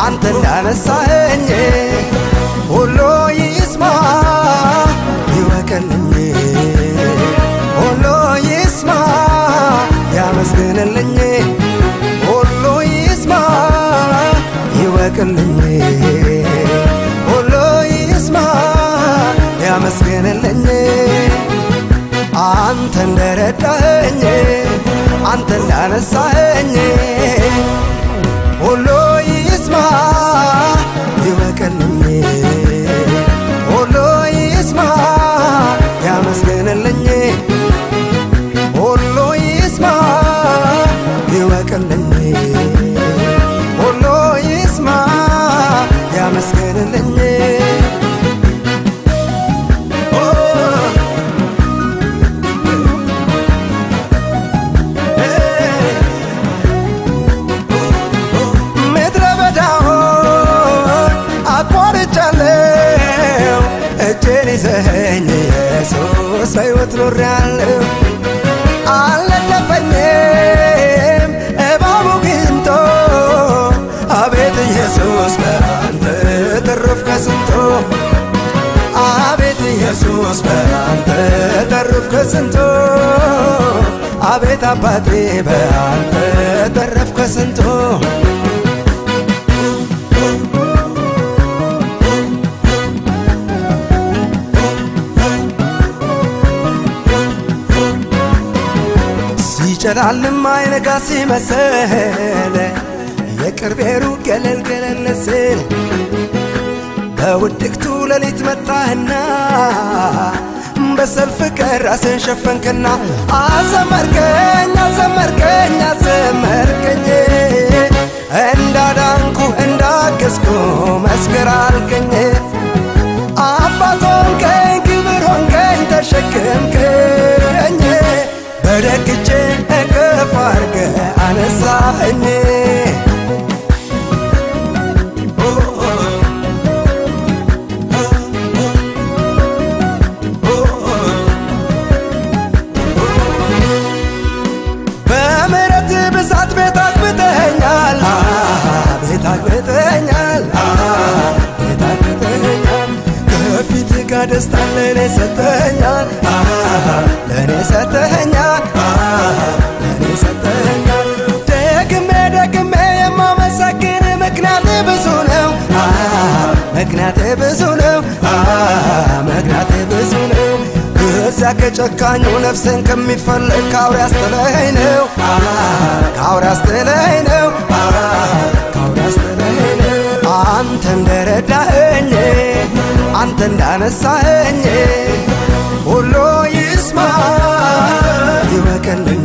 አንተ እንዳነሳኸኝ ሁሉ ይስማ ይወቅልኝ ሁሉ ይስማ ያመስግንልኝ ሁሉ ይስማ ይወቅልኝ ሁሉ ይስማ ያመስግንልኝ አንተ እንደረዳኸኝ አንተ እንዳነሳኸኝ ሁሉ ይስማ ይወቅልኝ ሁሉ ይስማ ያመስግንልኝ ሁሉ ይስማ ይወቅልኝ ሁሉ ይስማ ያመስግንልኝ ዘኸኝ ኢየሱስ በሕይወት ኖሬአለሁ አልነደፈኝም እባቡ ግንቶ አቤት ኢየሱስ በአንተ ተረፍኩ ከስንቱ አቤት ኢየሱስ በአንተ ተረፍኩ ከስንቱ አቤት አባቴ በአንተ ተረፍኩ ከስንቱ ጨላልም አይነጋ ሲመስል የቅርቤ ሩቅ ገለል ገለል ሲል በውድቅቱ ሌሊት መጣህና በሰልፍ ራስህን ሸፈንክና አዘመርከኝ አዘመርከኝ አዘመርከኝ እንዳዳንኩ እንዳገዝኩ መስክር አልከኝ አባት ሆንከኝ ክብር ሆንከኝ ተሸከምከኝ በደግቼ እቅፍ አድርገህ አነሳኸኝ በምሕረትህ ብዛት ቤት አግብተኸኛል ቤት አግብተኸኛል ቤት አግብተኸኛል ከፊትህ ጋር ደስታን ለእኔ ሰጥተኸኛል ለእኔ ሰጥተኸኛል ለእኔ ሰጥተኸኛል ደግሜ ደግሜ የማመሰግን ምክንያትህ ብዙ ነው ምክንያትህ ብዙ ነው ምክንያትህ ብዙ ነው እዚያ ከጨካኙ ነፍስን ከሚፈልግ ከአውሬ አስጥለኸኝ ነው ከአውሬ አስጥለኸኝ ነው ከአውሬ አስጥለኸኝ ነው አንተ እንደረዳኸኝ አንተ እንዳነሳኸኝ ሁሉ ይስማ ይወቅልኝ